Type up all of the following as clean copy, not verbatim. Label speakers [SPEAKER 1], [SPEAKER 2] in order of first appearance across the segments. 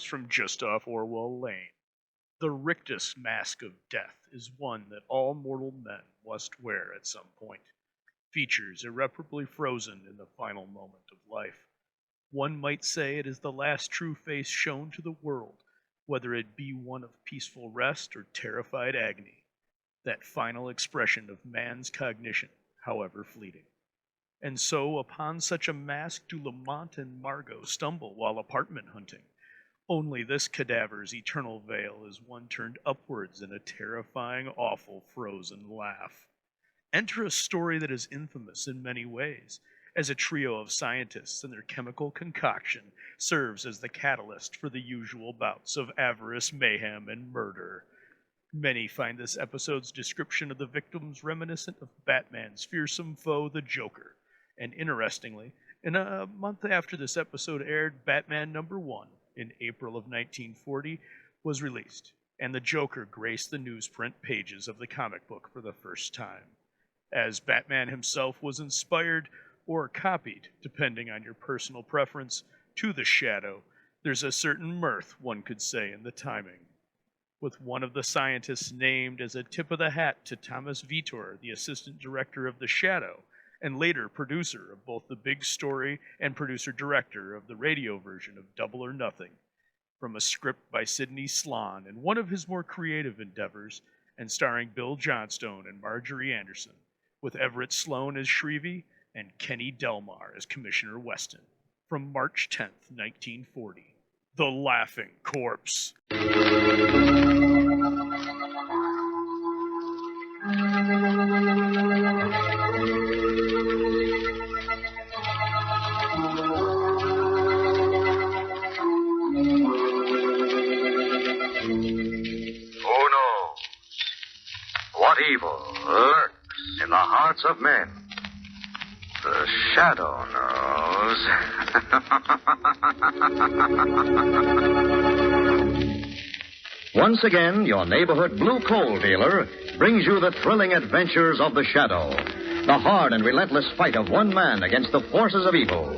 [SPEAKER 1] Aldous from just off Orwell Lane. The rictus mask of death is one that all mortal men must wear at some point. Features irreparably frozen in the final moment of life. One might say it is the last true face shown to the world, whether it be one of peaceful rest or terrified agony. That final expression of man's cognition, however fleeting. And so, upon such a mask do Lamont and Margot stumble while apartment hunting. Only this cadaver's eternal veil is one turned upwards in a terrifying, awful, frozen laugh. Enter a story that is infamous in many ways, as a trio of scientists and their chemical concoction serves as the catalyst for the usual bouts of avarice, mayhem, and murder. Many find this episode's description of the victims reminiscent of Batman's fearsome foe, the Joker. And interestingly, in a month after this episode aired, Batman #1, in April of 1940, was released, and the Joker graced the newsprint pages of the comic book for the first time. As Batman himself was inspired, or copied, depending on your personal preference, to the Shadow, there's a certain mirth, one could say, in the timing. With one of the scientists named as a tip of the hat to Thomas Vitor, the assistant director of The Shadow, and later producer of both the big story and producer-director of the radio version of Double or Nothing, from a script by Sidney Slon and one of his more creative endeavors, and starring Bill Johnstone and Marjorie Anderson, with Everett Sloan as Shrevey and Kenny Delmar as Commissioner Weston, from March 10th, 1940. The Laughing Corpse.
[SPEAKER 2] What evil lurks in the hearts of men? The Shadow knows. Once again, your neighborhood blue coal dealer brings you the thrilling adventures of the Shadow, the hard and relentless fight of one man against the forces of evil.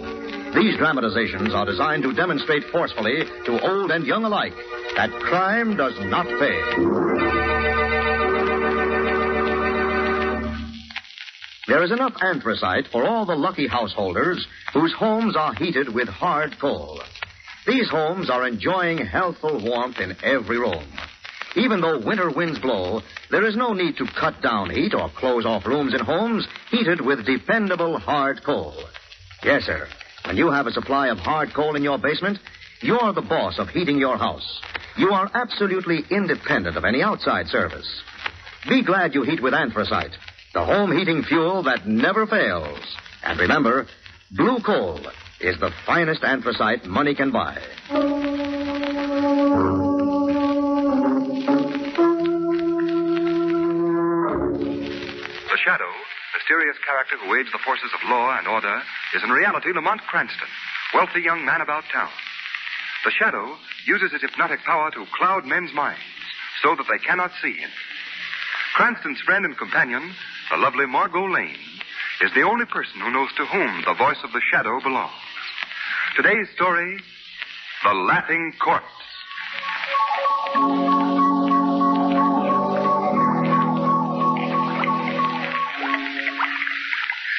[SPEAKER 2] These dramatizations are designed to demonstrate forcefully to old and young alike that crime does not pay. There is enough anthracite for all the lucky householders whose homes are heated with hard coal. These homes are enjoying healthful warmth in every room. Even though winter winds blow, there is no need to cut down heat or close off rooms in homes heated with dependable hard coal. Yes, sir. When you have a supply of hard coal in your basement, you're the boss of heating your house. You are absolutely independent of any outside service. Be glad you heat with anthracite, the home heating fuel that never fails. And remember, blue coal is the finest anthracite money can buy.
[SPEAKER 3] The Shadow, mysterious character who aids the forces of law and order, is in reality Lamont Cranston, wealthy young man about town. The Shadow uses his hypnotic power to cloud men's minds so that they cannot see him. Cranston's friend and companion, the lovely Margot Lane, is the only person who knows to whom the voice of the Shadow belongs. Today's story, The Laughing Corpse.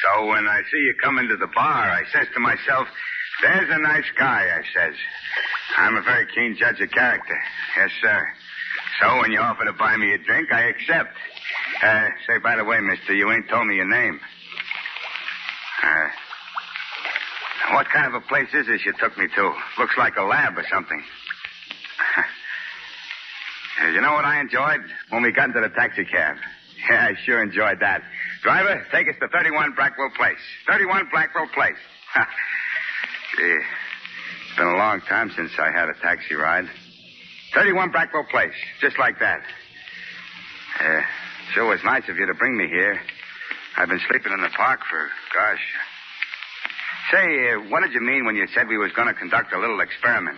[SPEAKER 4] So when I see you come into the bar, I says to myself, there's a nice guy, I says. I'm a very keen judge of character. Yes, sir. So when you offer to buy me a drink, I accept. Say, by the way, mister, you ain't told me your name. What kind of a place is this you took me to? Looks like a lab or something. You know what I enjoyed? When we got into the taxi cab. Yeah, I sure enjoyed that. Driver, take us to 31 Blackwell Place. 31 Blackwell Place. Gee, it's been a long time since I had a taxi ride. 31 Blackwell Place, just like that. Sure was nice of you to bring me here. I've been sleeping in the park for, gosh. Say, what did you mean when you said we was going to conduct a little experiment?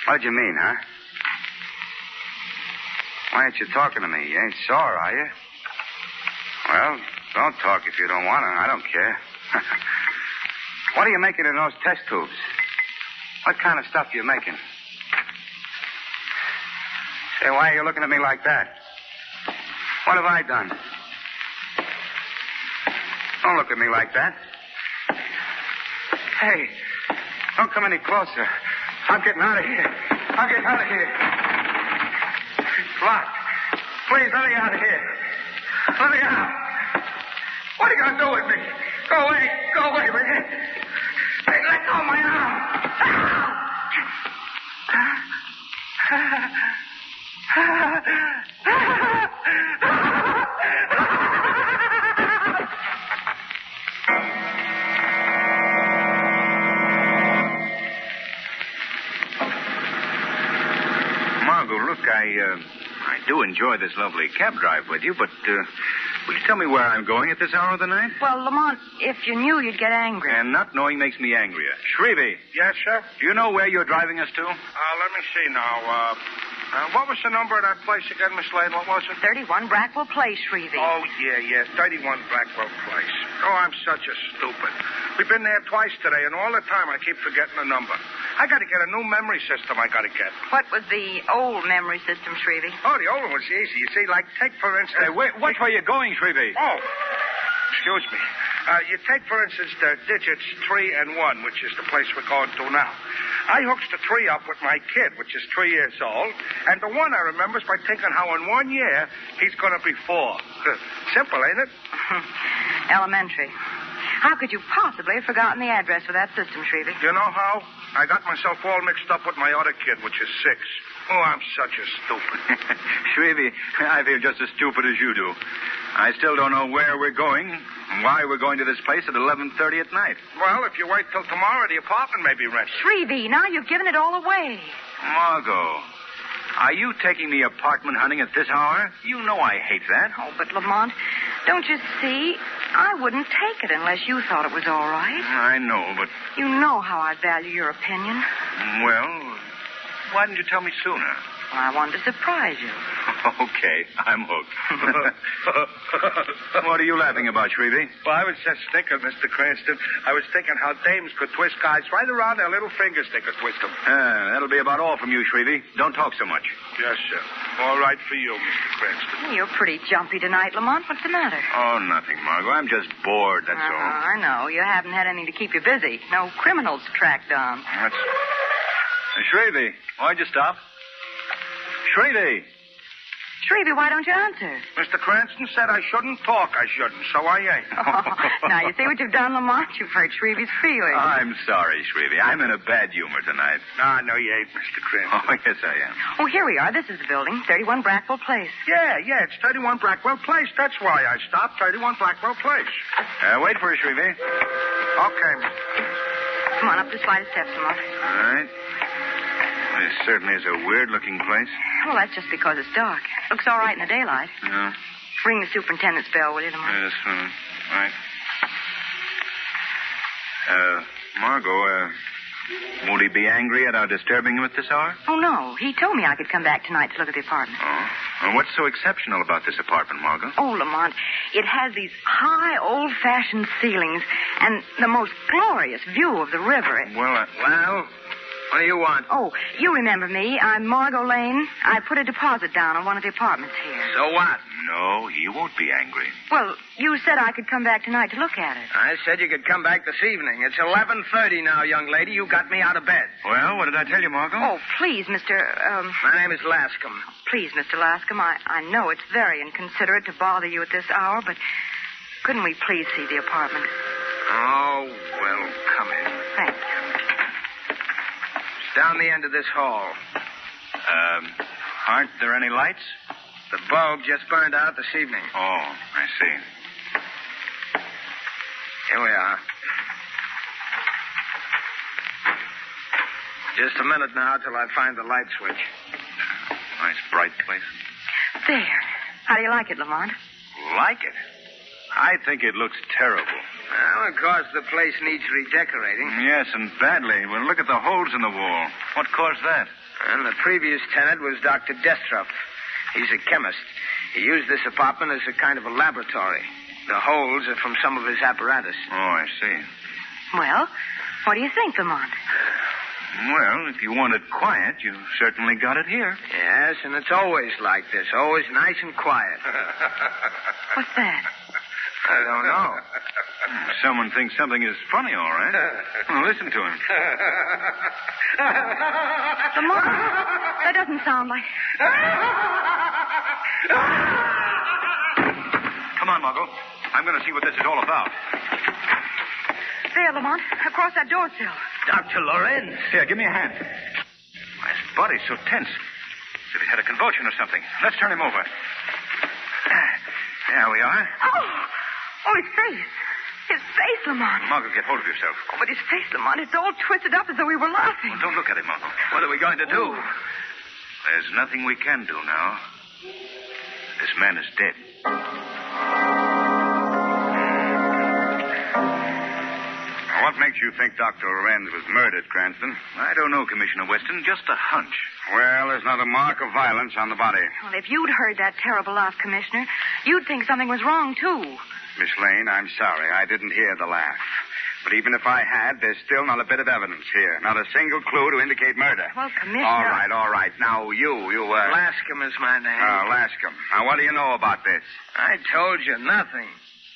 [SPEAKER 4] What did you mean, huh? Why ain't you talking to me? You ain't sore, are you? Well, don't talk if you don't want to. I don't care. What are you making in those test tubes? What kind of stuff are you making? Say, why are you looking at me like that? What have I done? Don't look at me like that. Hey, don't come any closer. I'm getting out of here. I'm getting out of here. It's locked. Please, let me out of here. Let me out. What are you going to do with me? Go away. Go away, will you? Hey, let go of my arm.
[SPEAKER 5] Margot, look, I do enjoy this lovely cab drive with you, but will you tell me where I'm going at this hour of the night?
[SPEAKER 6] Well, Lamont, if you knew, you'd get angry.
[SPEAKER 5] And not knowing makes me angrier. Shrevey.
[SPEAKER 7] Yes, sir?
[SPEAKER 5] Do you know where you're driving us to?
[SPEAKER 7] Let me see now. What was the number of that place again, Miss Lane? What was it?
[SPEAKER 6] 31 Brackwell Place, Shrevey.
[SPEAKER 7] Oh, yeah. 31 Blackwell Place. Oh, I'm such a stupid. We've been there twice today, and all the time I keep forgetting the number. I got to get a new memory system I got to get.
[SPEAKER 6] What was the old memory system, Shrevey?
[SPEAKER 7] Oh, the old one was easy. You see, like, take, for instance...
[SPEAKER 5] Hey, wait, which way are you going, Shrevey?
[SPEAKER 7] Oh, excuse me. You take, for instance, the digits 3 and 1, which is the place we're going to now. I hooks the 3 up with my kid, which is 3 years old, and the 1 I remember is by thinking how in 1 year he's going to be 4. Simple, ain't it?
[SPEAKER 6] Elementary. How could you possibly have forgotten the address for that system, Shrevey?
[SPEAKER 7] You know how? I got myself all mixed up with my other kid, which is 6. Oh, I'm such a stupid.
[SPEAKER 5] Shrevey, I feel just as stupid as you do. I still don't know where we're going and why we're going to this place at 11:30 at night.
[SPEAKER 7] Well, if you wait till tomorrow, the apartment may be rented.
[SPEAKER 6] Shrevey, now you've given it all away.
[SPEAKER 5] Margot, are you taking me apartment hunting at this hour? You know I hate that.
[SPEAKER 6] Oh, but Lamont, don't you see? I wouldn't take it unless you thought it was all right.
[SPEAKER 5] I know, but...
[SPEAKER 6] You know how I value your opinion.
[SPEAKER 5] Well, why didn't you tell me sooner?
[SPEAKER 6] Well, I wanted to surprise you.
[SPEAKER 5] Okay, I'm hooked. What are you laughing about, Shrevey?
[SPEAKER 7] Well, I was just thinking, Mr. Cranston. I was thinking how dames could twist guys right around their little fingers. They could twist them.
[SPEAKER 5] That'll be about all from you, Shrevey. Don't talk so much.
[SPEAKER 7] Yes, sir. All right for you, Mr. Cranston.
[SPEAKER 6] You're pretty jumpy tonight, Lamont. What's the matter?
[SPEAKER 5] Oh, nothing, Margot. I'm just bored, that's all.
[SPEAKER 6] I know. You haven't had anything to keep you busy. No criminals to track down.
[SPEAKER 5] That's... Shrevey, why'd you stop? Shrevey!
[SPEAKER 6] Shrevey, why don't you answer?
[SPEAKER 7] Mr. Cranston said I shouldn't talk. I shouldn't, so I ain't.
[SPEAKER 6] Oh, now, you see what you've done, Lamont? You've hurt Shrevey's feelings.
[SPEAKER 5] I'm sorry, Shrevey. I'm in a bad humor tonight.
[SPEAKER 7] No, you ain't, Mr. Cranston.
[SPEAKER 5] Oh, yes, I am.
[SPEAKER 6] Oh, here we are. This is the building, 31 Brackwell Place.
[SPEAKER 7] Yeah, it's 31 Blackwell Place. That's why I stopped, 31 Blackwell Place.
[SPEAKER 5] Wait for us, Shrevey.
[SPEAKER 7] Okay,
[SPEAKER 6] Come on, up the flight of steps, Lamont.
[SPEAKER 5] All right. This certainly is a weird-looking place.
[SPEAKER 6] Well, that's just because it's dark. Looks all right in the daylight.
[SPEAKER 5] Yeah.
[SPEAKER 6] Ring the superintendent's bell, will you, Lamont?
[SPEAKER 5] Yes, right. Margot, won't he be angry at our disturbing him at this hour?
[SPEAKER 6] Oh, no. He told me I could come back tonight to look at the apartment.
[SPEAKER 5] Oh. Well, what's so exceptional about this apartment, Margot?
[SPEAKER 6] Oh, Lamont, it has these high, old-fashioned ceilings and the most glorious view of the river.
[SPEAKER 5] Well, what do you want?
[SPEAKER 6] Oh, you remember me. I'm Margot Lane. I put a deposit down on one of the apartments here.
[SPEAKER 5] So what? No, he won't be angry.
[SPEAKER 6] Well, you said I could come back tonight to look at it.
[SPEAKER 8] I said you could come back this evening. It's 11:30 now, young lady. You got me out of bed.
[SPEAKER 5] Well, what did I tell you, Margot?
[SPEAKER 6] Oh, please, Mr.
[SPEAKER 8] My name is Lascom.
[SPEAKER 6] Please, Mr. Lascom, I know it's very inconsiderate to bother you at this hour, but couldn't we please see the apartment?
[SPEAKER 8] Oh, well, come in.
[SPEAKER 6] Thank you.
[SPEAKER 8] It's down the end of this hall.
[SPEAKER 5] Aren't there any lights?
[SPEAKER 8] The bulb just burned out this evening.
[SPEAKER 5] Oh, I see.
[SPEAKER 8] Here we are. Just a minute now till I find the light switch.
[SPEAKER 5] Nice bright place.
[SPEAKER 6] There. How do you like it, Lamont?
[SPEAKER 5] Like it? I think it looks terrible.
[SPEAKER 8] Well, of course, the place needs redecorating.
[SPEAKER 5] Yes, and badly. Well, look at the holes in the wall. What caused that?
[SPEAKER 8] And the previous tenant was Dr. Destrup. He's a chemist. He used this apartment as a kind of a laboratory. The holes are from some of his apparatus.
[SPEAKER 5] Oh, I see.
[SPEAKER 6] Well, what do you think, Lamont?
[SPEAKER 5] Well, if you wanted quiet, you certainly got it here.
[SPEAKER 8] Yes, and it's always like this. Always nice and quiet.
[SPEAKER 6] What's that?
[SPEAKER 8] I don't know.
[SPEAKER 5] Someone thinks something is funny, all right. Well, listen to him.
[SPEAKER 6] Lamont, that doesn't sound like...
[SPEAKER 5] Come on, Margot. I'm going to see what this is all about.
[SPEAKER 6] There, Lamont, across that door sill.
[SPEAKER 8] Dr. Lorenz.
[SPEAKER 5] Here, give me a hand. Why, his body's so tense. As if he's had a convulsion or something. Let's turn him over. There we are.
[SPEAKER 6] Oh, his face. His face, Lamont.
[SPEAKER 5] Margot, get hold of yourself.
[SPEAKER 6] Oh, but his face, Lamont, it's all twisted up as though we were laughing.
[SPEAKER 5] Well, don't look at him, Margot.
[SPEAKER 8] What are we going to do?
[SPEAKER 5] There's nothing we can do now. This man is dead.
[SPEAKER 4] What makes you think Dr. Lorenz was murdered, Cranston?
[SPEAKER 5] I don't know, Commissioner Weston. Just a hunch.
[SPEAKER 4] Well, there's not a mark of violence on the body.
[SPEAKER 6] Well, if you'd heard that terrible laugh, Commissioner, you'd think something was wrong, too.
[SPEAKER 4] Miss Lane, I'm sorry. I didn't hear the laugh. But even if I had, there's still not a bit of evidence here. Not a single clue to indicate murder.
[SPEAKER 6] Well, Commissioner...
[SPEAKER 4] All right. Now, you
[SPEAKER 8] Lascom is my name.
[SPEAKER 4] Oh, Lascom. Now, what do you know about this?
[SPEAKER 8] I told you nothing.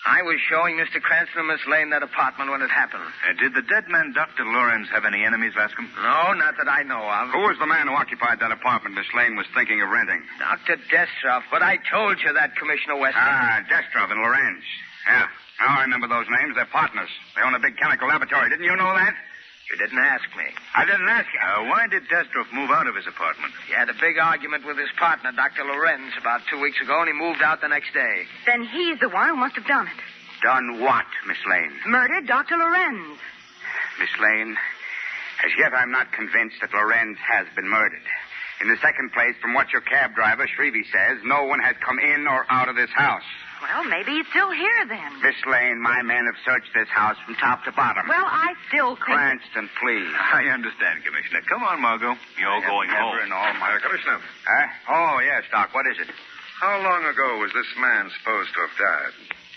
[SPEAKER 8] I was showing Mr. Cranston and Miss Lane that apartment when it happened.
[SPEAKER 5] Did the dead man, Dr. Lorenz, have any enemies, Lascom?
[SPEAKER 8] No, not that I know of.
[SPEAKER 4] Who was the man who occupied that apartment Miss Lane was thinking of renting?
[SPEAKER 8] Dr. Destroff, but I told you that, Commissioner Weston.
[SPEAKER 4] Destroff and Lorenz. Yeah. Now I remember those names. They're partners. They own a big chemical laboratory. Didn't you know that?
[SPEAKER 8] You didn't ask me.
[SPEAKER 4] I didn't ask you.
[SPEAKER 5] Why did Destroff move out of his apartment?
[SPEAKER 8] He had a big argument with his partner, Dr. Lorenz, about 2 weeks ago, and he moved out the next day.
[SPEAKER 6] Then he's the one who must have done it.
[SPEAKER 4] Done what, Miss Lane?
[SPEAKER 6] Murdered Dr. Lorenz.
[SPEAKER 4] Miss Lane, as yet I'm not convinced that Lorenz has been murdered. In the second place, from what your cab driver, Shrevey, says, no one has come in or out of this house.
[SPEAKER 6] Well, maybe he's still here then.
[SPEAKER 4] Miss Lane, my men have searched this house from top to bottom.
[SPEAKER 6] Well, I still think...
[SPEAKER 4] Cranston, please.
[SPEAKER 5] I understand, Commissioner. Come on, Margot. You're going home.
[SPEAKER 4] In all my...
[SPEAKER 7] Commissioner.
[SPEAKER 4] Huh? Oh, yes, Doc. What is it?
[SPEAKER 7] How long ago was this man supposed to have died?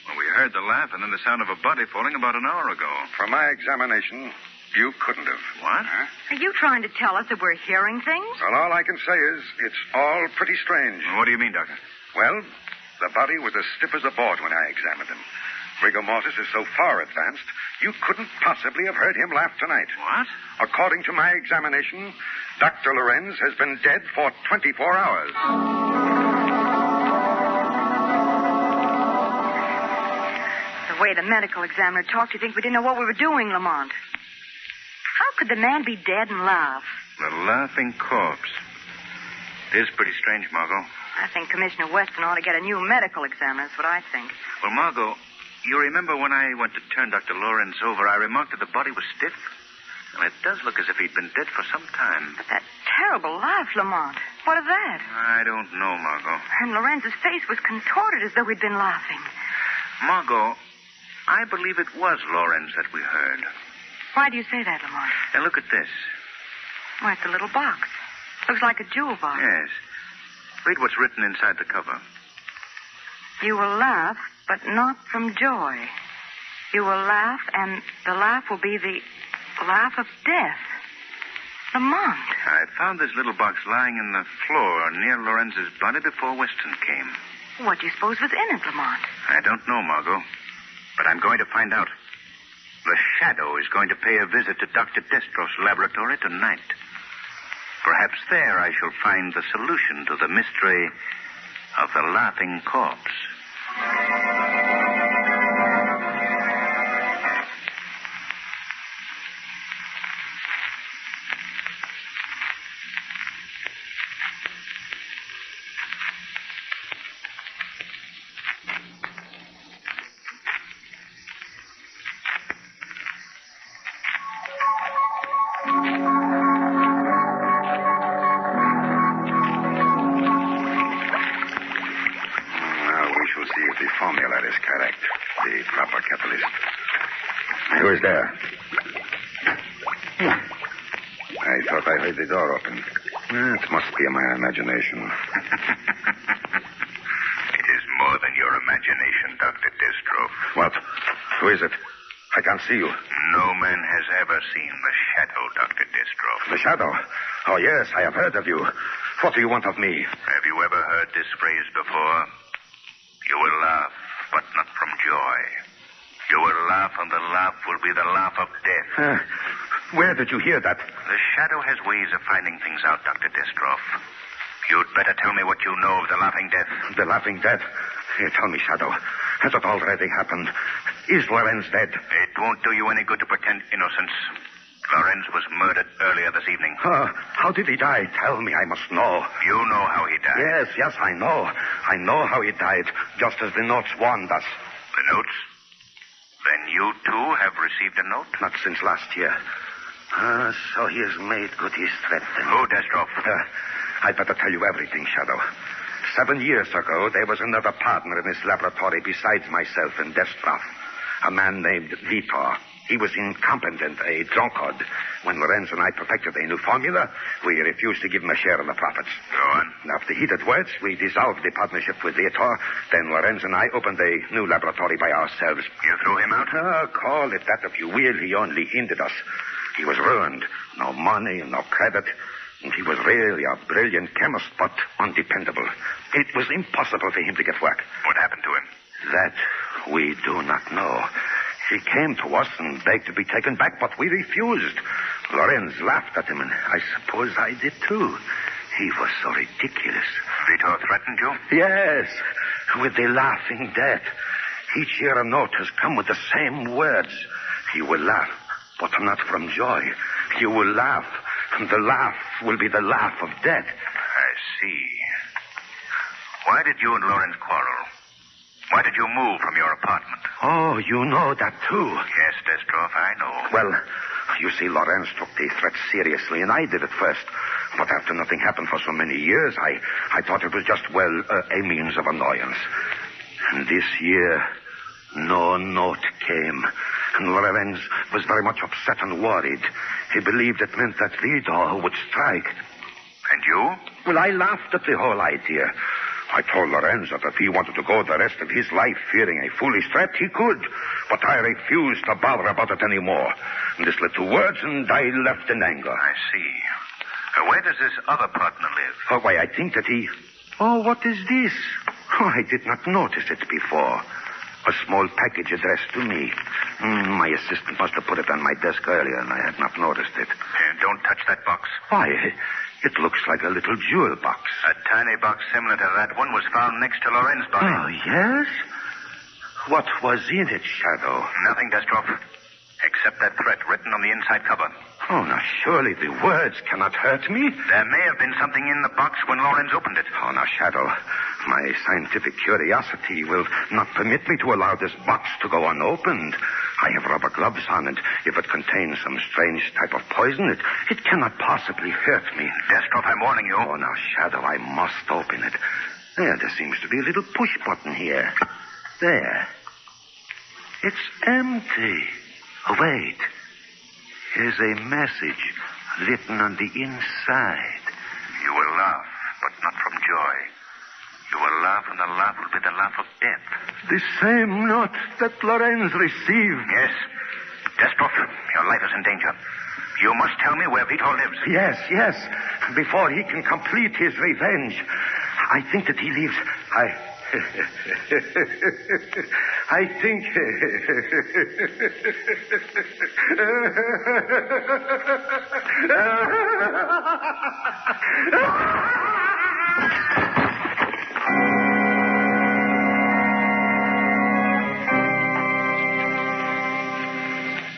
[SPEAKER 5] Well, we heard the laugh and then the sound of a body falling about an hour ago.
[SPEAKER 7] From my examination, you couldn't have.
[SPEAKER 5] What?
[SPEAKER 4] Huh?
[SPEAKER 6] Are you trying to tell us that we're hearing things?
[SPEAKER 7] Well, all I can say is it's all pretty strange.
[SPEAKER 5] What do you mean, Doctor?
[SPEAKER 7] Well, the body was as stiff as a board when I examined him. Rigor mortis is so far advanced, you couldn't possibly have heard him laugh tonight.
[SPEAKER 5] What?
[SPEAKER 7] According to my examination, Dr. Lorenz has been dead for 24 hours.
[SPEAKER 6] The way the medical examiner talked, you'd think we didn't know what we were doing, Lamont. How could the man be dead and laugh?
[SPEAKER 5] The laughing corpse. It is pretty strange, Margot.
[SPEAKER 6] I think Commissioner Weston ought to get a new medical examiner. That's what I think.
[SPEAKER 5] Well, Margot, you remember when I went to turn Dr. Lorenz over, I remarked that the body was stiff? Well, it does look as if he'd been dead for some time.
[SPEAKER 6] But that terrible laugh, Lamont. What of that?
[SPEAKER 5] I don't know, Margot.
[SPEAKER 6] And Lorenz's face was contorted as though he'd been laughing.
[SPEAKER 5] Margot, I believe it was Lorenz that we heard.
[SPEAKER 6] Why do you say that, Lamont?
[SPEAKER 5] Now, look at this.
[SPEAKER 6] Why, it's a little box. Looks like a jewel box.
[SPEAKER 5] Yes. Read what's written inside the cover.
[SPEAKER 6] You will laugh, but not from joy. You will laugh, and the laugh will be the laugh of death. Lamont.
[SPEAKER 5] I found this little box lying in the floor near Lorenz's body before Weston came.
[SPEAKER 6] What do you suppose was in it, Lamont?
[SPEAKER 5] I don't know, Margot. But I'm going to find out. The Shadow is going to pay a visit to Dr. Destroff's laboratory tonight. Perhaps there I shall find the solution to the mystery of the laughing corpse.
[SPEAKER 4] Who is there? I thought I heard the door open. It must be my imagination.
[SPEAKER 5] It is more than your imagination, Dr. Destroff.
[SPEAKER 4] What? Who is it? I can't see you.
[SPEAKER 5] No man has ever seen the shadow, Dr. Destroff.
[SPEAKER 4] The shadow? Oh, yes, I have heard of you. What do you want of me?
[SPEAKER 5] Have you ever heard this phrase before? You will laugh, but not from joy. You will laugh, and the laugh will be the laugh of death.
[SPEAKER 4] Where did you hear that?
[SPEAKER 5] The shadow has ways of finding things out, Dr. Destroff. You'd better tell me what you know of the laughing death.
[SPEAKER 4] The laughing death? Here, tell me, Shadow. Has it already happened? Is Lorenz dead?
[SPEAKER 5] It won't do you any good to pretend innocence. Lorenz was murdered earlier this evening.
[SPEAKER 4] How did he die? Tell me, I must know.
[SPEAKER 5] You know how he died.
[SPEAKER 4] Yes, I know. I know how he died, just as the notes warned us.
[SPEAKER 5] The notes? Then you, too, have received a note?
[SPEAKER 4] Not since last year. So he has made good his threat, then.
[SPEAKER 5] Who, Destroff?
[SPEAKER 4] I'd better tell you everything, Shadow. 7 years ago, there was another partner in this laboratory besides myself and Destroff. A man named Vitor. He was incompetent, a drunkard. When Lorenz and I perfected a new formula, we refused to give him a share in the profits.
[SPEAKER 5] Go on.
[SPEAKER 4] After heated words, we dissolved the partnership with Vitor. Then Lorenz and I opened a new laboratory by ourselves.
[SPEAKER 5] You threw him out?
[SPEAKER 4] Call it that if you will. He only hindered us. He was ruined. No money, no credit. And he was really a brilliant chemist, but undependable. It was impossible for him to get work.
[SPEAKER 5] What happened to him?
[SPEAKER 4] That we do not know. He came to us and begged to be taken back, but we refused. Lorenz laughed at him, and I suppose I did too. He was so ridiculous.
[SPEAKER 5] Vitor threatened you?
[SPEAKER 4] Yes, with the laughing death. Each year a note has come with the same words. He will laugh, but not from joy. He will laugh, and the laugh will be the laugh of death.
[SPEAKER 5] I see. Why did you and Lorenz quarrel? Why did you move from your apartment?
[SPEAKER 4] Oh, you know that too.
[SPEAKER 5] Yes, Destroff, I know.
[SPEAKER 4] Well, you see, Lorenz took the threat seriously, and I did at first. But after nothing happened for so many years, I thought it was just, a means of annoyance. And this year, no note came. And Lorenz was very much upset and worried. He believed it meant that Vitor would strike.
[SPEAKER 5] And you?
[SPEAKER 4] Well, I laughed at the whole idea. I told Lorenz that if he wanted to go the rest of his life fearing a foolish threat, he could. But I refused to bother about it anymore. And this led to words, and I left in anger.
[SPEAKER 5] I see. Where does this other partner live?
[SPEAKER 4] Why, I think that he... Oh, what is this? Oh, I did not notice it before. A small package addressed to me. My assistant must have put it on my desk earlier, and I had not noticed it.
[SPEAKER 5] Don't touch that box.
[SPEAKER 4] Why, it looks like a little jewel box.
[SPEAKER 5] A tiny box similar to that one was found next to Lorenz's body.
[SPEAKER 4] Oh, yes? What was in it, Shadow?
[SPEAKER 5] Nothing, Destroff, except that threat written on the inside cover.
[SPEAKER 4] Oh, now, surely the words cannot hurt me.
[SPEAKER 5] There may have been something in the box when Lorenz opened it.
[SPEAKER 4] Oh, now, Shadow, my scientific curiosity will not permit me to allow this box to go unopened. I have rubber gloves on, and if it contains some strange type of poison, it cannot possibly hurt me.
[SPEAKER 5] Destroff, I'm warning you.
[SPEAKER 4] Oh, now, Shadow, I must open it. There seems to be a little push button here. There. It's empty. Oh, wait. Here's a message written on the inside.
[SPEAKER 5] You will laugh, but not from joy. You will laugh, and the laugh will be the laugh of death.
[SPEAKER 4] The same note that Lorenz received.
[SPEAKER 5] Yes. Destroff, your life is in danger. You must tell me where Vitor lives.
[SPEAKER 4] Yes. Before he can complete his revenge. I think that he lives... I think...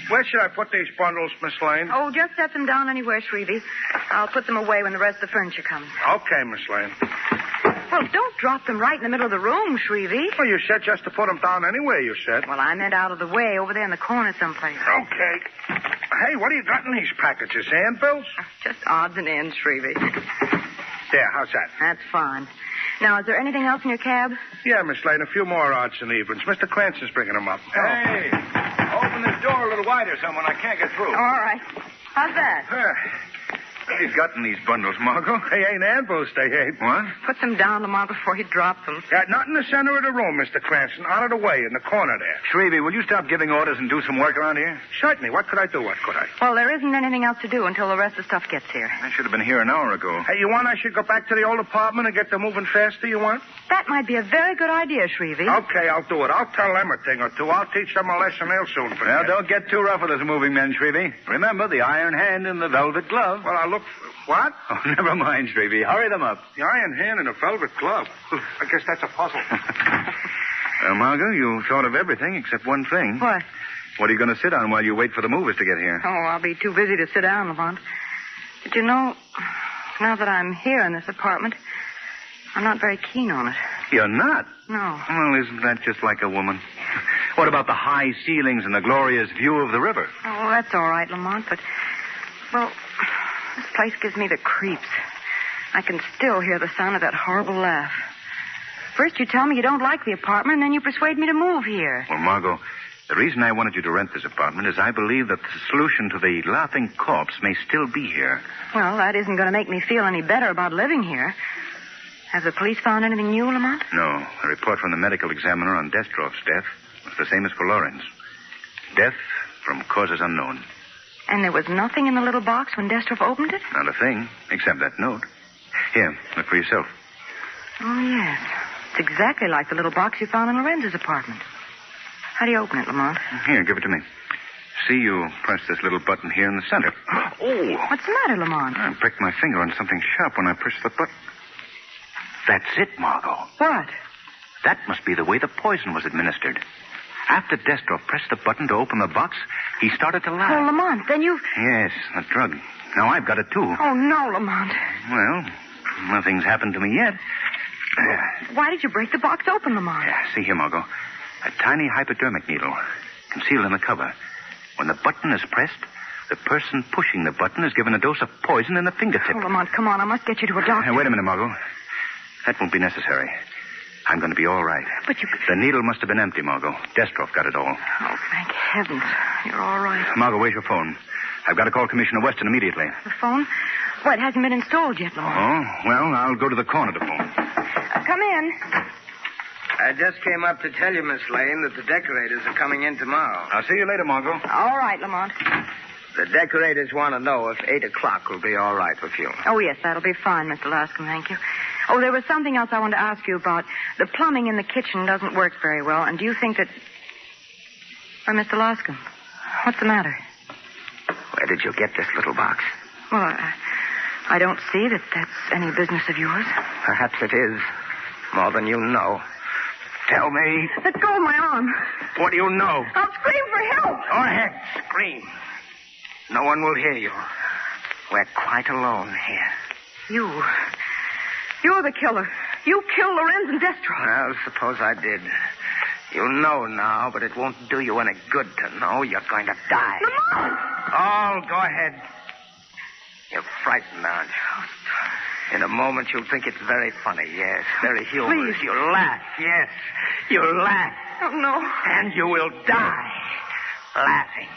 [SPEAKER 7] Where should I put these bundles, Miss Lane?
[SPEAKER 6] Oh, just set them down anywhere, Shrevey. I'll put them away when the rest of the furniture comes.
[SPEAKER 7] Okay, Miss Lane.
[SPEAKER 6] Well, don't drop them right in the middle of the room, Shrevey.
[SPEAKER 7] Well, you said just to put them down anywhere, you said.
[SPEAKER 6] Well, I meant out of the way, over there in the corner someplace.
[SPEAKER 7] Okay. Hey, what do you got in these packages? Handbills?
[SPEAKER 6] Just odds and ends, Shrevey.
[SPEAKER 7] There, how's that?
[SPEAKER 6] That's fine. Now, is there anything else in your cab?
[SPEAKER 7] Yeah, Miss Lane, a few more odds and evens. Mr. Cranston's bringing them up.
[SPEAKER 9] Hey, open this door a little wider, someone. I can't get through.
[SPEAKER 6] All right. How's that?
[SPEAKER 5] What have you got in these bundles, Margot?
[SPEAKER 7] They ain't ambushed, they ain't.
[SPEAKER 5] What?
[SPEAKER 6] Put them down, Lamont, before he drops them.
[SPEAKER 7] Yeah, not in the center of the room, Mr. Cranston. Out of the way, in the corner there.
[SPEAKER 5] Shrevey, will you stop giving orders and do some work around here?
[SPEAKER 7] Certainly. What could I do? What could I?
[SPEAKER 6] Well, there isn't anything else to do until the rest of the stuff gets here.
[SPEAKER 5] I should have been here an hour ago.
[SPEAKER 7] Hey, you want I should go back to the old apartment and get them moving faster, you want?
[SPEAKER 6] That might be a very good idea, Shrevey.
[SPEAKER 7] Okay, I'll do it. I'll tell them a thing or two. I'll teach them a lesson they'll soon forget.
[SPEAKER 5] Well, don't get too rough with us moving men, Shrevey. Remember the iron hand and the velvet glove.
[SPEAKER 7] Well, I'll look... What?
[SPEAKER 5] Oh, never mind, Shrevey. Hurry them up.
[SPEAKER 7] The iron hand and a velvet glove. I guess that's a puzzle.
[SPEAKER 5] Well, Margot, you thought of everything except one thing.
[SPEAKER 6] What?
[SPEAKER 5] What are you going to sit on while you wait for the movers to get here?
[SPEAKER 6] Oh, I'll be too busy to sit down, Lamont. But you know, now that I'm here in this apartment, I'm not very keen on it.
[SPEAKER 5] You're not?
[SPEAKER 6] No.
[SPEAKER 5] Well, isn't that just like a woman? What about the high ceilings and the glorious view of the river?
[SPEAKER 6] Oh, that's all right, Lamont, but, well, this place gives me the creeps. I can still hear the sound of that horrible laugh. First you tell me you don't like the apartment, and then you persuade me to move here.
[SPEAKER 5] Well, Margot, the reason I wanted you to rent this apartment is I believe that the solution to the laughing corpse may still be here.
[SPEAKER 6] Well, that isn't going to make me feel any better about living here. Have the police found anything new, Lamont?
[SPEAKER 5] No. The report from the medical examiner on Destroff's death was the same as for Lauren's. Death from causes unknown.
[SPEAKER 6] And there was nothing in the little box when Destroff opened it?
[SPEAKER 5] Not a thing, except that note. Here, look for yourself.
[SPEAKER 6] Oh, yes. It's exactly like the little box you found in Lorenz's apartment. How do you open it, Lamont?
[SPEAKER 5] Here, give it to me. See, you press this little button here in the center. Oh!
[SPEAKER 6] What's the matter, Lamont?
[SPEAKER 5] I pricked my finger on something sharp when I pushed the button. That's it, Margot.
[SPEAKER 6] What?
[SPEAKER 5] That must be the way the poison was administered. After Destroff pressed the button to open the box, he started to laugh.
[SPEAKER 6] Oh, Lamont, then you've...
[SPEAKER 5] Yes, the drug. Now I've got it, too.
[SPEAKER 6] Oh, no, Lamont.
[SPEAKER 5] Well, nothing's happened to me yet.
[SPEAKER 6] Why did you break the box open, Lamont?
[SPEAKER 5] See here, Margot. A tiny hypodermic needle concealed in the cover. When the button is pressed, the person pushing the button is given a dose of poison in the fingertip.
[SPEAKER 6] Oh, Lamont, come on. I must get you to a doctor.
[SPEAKER 5] Wait a minute, Margot. That won't be necessary. I'm going to be all right.
[SPEAKER 6] But you...
[SPEAKER 5] The needle must have been empty, Margot. Destroff got it all.
[SPEAKER 6] Oh, thank heavens. You're all right.
[SPEAKER 5] Margot, where's your phone? I've got to call Commissioner Weston immediately.
[SPEAKER 6] The phone? Well, it hasn't been installed yet, Lamont.
[SPEAKER 5] Oh, well, I'll go to the corner to phone.
[SPEAKER 6] Come in.
[SPEAKER 8] I just came up to tell you, Miss Lane, that the decorators are coming in tomorrow.
[SPEAKER 5] I'll see you later, Margot.
[SPEAKER 6] All right, Lamont.
[SPEAKER 8] The decorators want to know if 8 o'clock will be all right with you.
[SPEAKER 6] Oh, yes, that'll be fine, Mr. Lascombe, thank you. Oh, there was something else I wanted to ask you about. The plumbing in the kitchen doesn't work very well, and do you think that... Why, Mr. Lascombe, what's the matter?
[SPEAKER 8] Where did you get this little box?
[SPEAKER 6] Well, I don't see that that's any business of yours.
[SPEAKER 8] Perhaps it is. More than you know. Tell me.
[SPEAKER 6] Let go of my arm.
[SPEAKER 8] What do you know?
[SPEAKER 6] I'll scream for help.
[SPEAKER 8] Go ahead. Scream. No one will hear you. We're quite alone here.
[SPEAKER 6] You're the killer. You killed Lorenz and Destroff.
[SPEAKER 8] Well, suppose I did. You know now, but it won't do you any good to know. You're going to die.
[SPEAKER 6] Lamont!
[SPEAKER 8] Oh, go ahead. You're frightened, aren't you? In a moment, you'll think it's very funny, yes. Very humorous.
[SPEAKER 6] Please.
[SPEAKER 8] You'll laugh, yes. You'll laugh.
[SPEAKER 6] Oh, no.
[SPEAKER 8] And you will die laughing.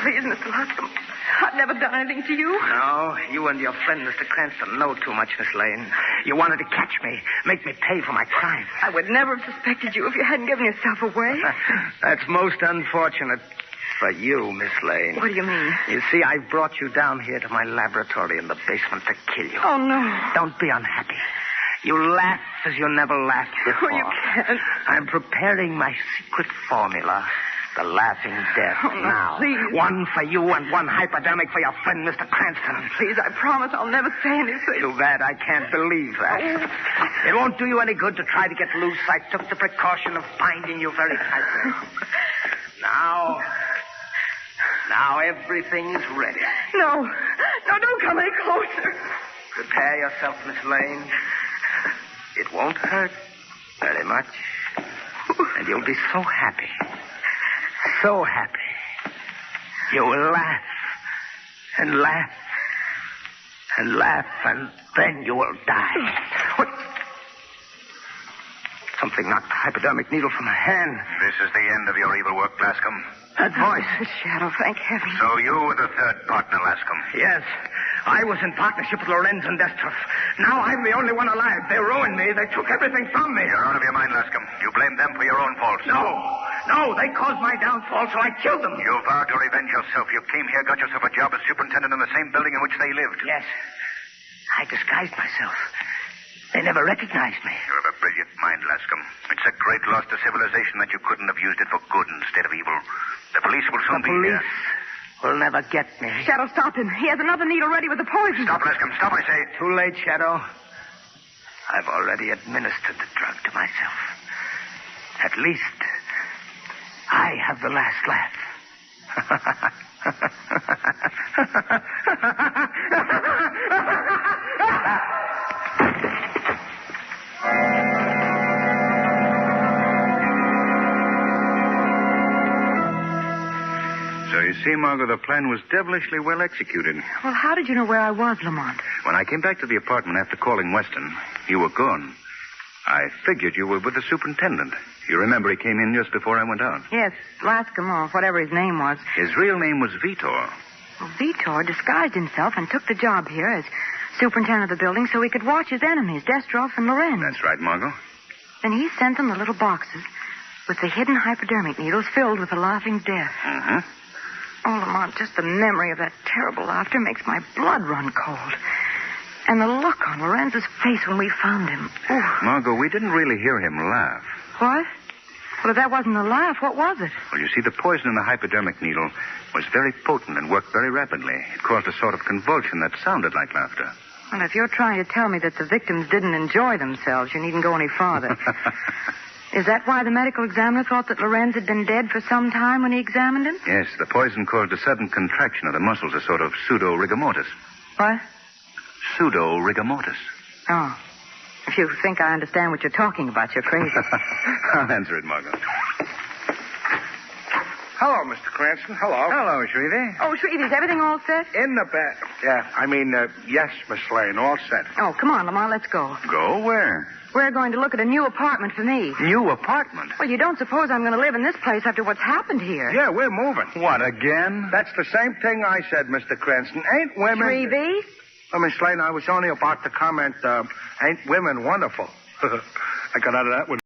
[SPEAKER 6] Please, Mr. Lascombe. I've never done anything to you.
[SPEAKER 8] No, you and your friend, Mr. Cranston, know too much, Miss Lane. You wanted to catch me, make me pay for my crime.
[SPEAKER 6] I would never have suspected you if you hadn't given yourself away.
[SPEAKER 8] That's most unfortunate for you, Miss Lane.
[SPEAKER 6] What do you mean?
[SPEAKER 8] You see, I brought you down here to my laboratory in the basement to kill you.
[SPEAKER 6] Oh, no.
[SPEAKER 8] Don't be unhappy. You laugh as you never laughed before.
[SPEAKER 6] Oh, you can't.
[SPEAKER 8] I'm preparing my secret formula. The laughing death.
[SPEAKER 6] Oh, no,
[SPEAKER 8] now.
[SPEAKER 6] please.
[SPEAKER 8] One for you and one hypodermic for your friend, Mr. Cranston.
[SPEAKER 6] Please, I promise I'll never say anything.
[SPEAKER 8] Too bad I can't believe that.
[SPEAKER 6] Oh.
[SPEAKER 8] It won't do you any good to try to get loose. I took the precaution of binding you very tightly. Now everything's ready.
[SPEAKER 6] No, don't come any closer.
[SPEAKER 8] Prepare yourself, Miss Lane. It won't hurt very much. And you'll be so happy. So happy. You will laugh. And laugh. And laugh. And then you will die. What? Something knocked the hypodermic needle from my hand.
[SPEAKER 5] This is the end of your evil work, Lascom.
[SPEAKER 8] That voice.
[SPEAKER 6] The shadow, thank heaven.
[SPEAKER 5] So you were the third partner, Lascom.
[SPEAKER 8] Yes. I was in partnership with Lorenz and Destros. Now I'm the only one alive. They ruined me. They took everything from me.
[SPEAKER 5] You're out of your mind, Lascom. You blame them for your own faults.
[SPEAKER 8] No, they caused my downfall, so I killed them.
[SPEAKER 5] You vowed to revenge yourself. You came here, got yourself a job as superintendent in the same building in which they lived.
[SPEAKER 8] Yes. I disguised myself. They never recognized me.
[SPEAKER 5] You have a brilliant mind, Lascom. It's a great loss to civilization that you couldn't have used it for good instead of evil. The police will soon be here.
[SPEAKER 8] Will never get me.
[SPEAKER 6] Shadow, stop him. He has another needle ready with the poison.
[SPEAKER 5] Stop, Lascom. Stop, I say.
[SPEAKER 8] Too late, Shadow. I've already administered the drug to myself. At least, I have the last laugh.
[SPEAKER 3] So you see, Margot, the plan was devilishly well executed.
[SPEAKER 6] Well, how did you know where I was, Lamont?
[SPEAKER 3] When I came back to the apartment after calling Weston, you were gone. I figured you were with the superintendent. You remember he came in just before I went out.
[SPEAKER 6] Yes, Lascom, or whatever his name was.
[SPEAKER 3] His real name was Vitor.
[SPEAKER 6] Well, Vitor disguised himself and took the job here as superintendent of the building so he could watch his enemies, Destroff and Lorenz.
[SPEAKER 3] That's right, Margot.
[SPEAKER 6] Then he sent them the little boxes with the hidden hypodermic needles filled with the laughing death.
[SPEAKER 3] Mm-hmm.
[SPEAKER 6] Oh, Lamont, just the memory of that terrible laughter makes my blood run cold. And the look on Lorenz's face when we found him. Ooh.
[SPEAKER 3] Margot, we didn't really hear him laugh.
[SPEAKER 6] What? Well, if that wasn't a laugh, what was it?
[SPEAKER 3] Well, you see, the poison in the hypodermic needle was very potent and worked very rapidly. It caused a sort of convulsion that sounded like laughter.
[SPEAKER 6] Well, if you're trying to tell me that the victims didn't enjoy themselves, you needn't go any farther. Is that why the medical examiner thought that Lorenz had been dead for some time when he examined him?
[SPEAKER 3] Yes, the poison caused a sudden contraction of the muscles, a sort of pseudo-rigor mortis.
[SPEAKER 6] What?
[SPEAKER 3] Pseudo-rigor mortis.
[SPEAKER 6] Oh. If you think I understand what you're talking about, you're crazy.
[SPEAKER 3] I'll answer it, Margot.
[SPEAKER 7] Hello, Mr. Cranston. Hello.
[SPEAKER 3] Hello, Shrevey.
[SPEAKER 6] Oh, Shrevey, is everything all set?
[SPEAKER 7] In the bed. Yeah, yes, Miss Lane, all set.
[SPEAKER 6] Oh, come on, Lamont, let's go.
[SPEAKER 3] Go where?
[SPEAKER 6] We're going to look at a new apartment for me.
[SPEAKER 3] New apartment?
[SPEAKER 6] Well, you don't suppose I'm going to live in this place after what's happened here?
[SPEAKER 7] Yeah, we're moving.
[SPEAKER 3] What, again?
[SPEAKER 7] That's the same thing I said, Mr. Cranston. Ain't women...
[SPEAKER 6] Shrevey?
[SPEAKER 7] Oh, Miss Lane, I was only about to comment, ain't women wonderful? I got out of that one.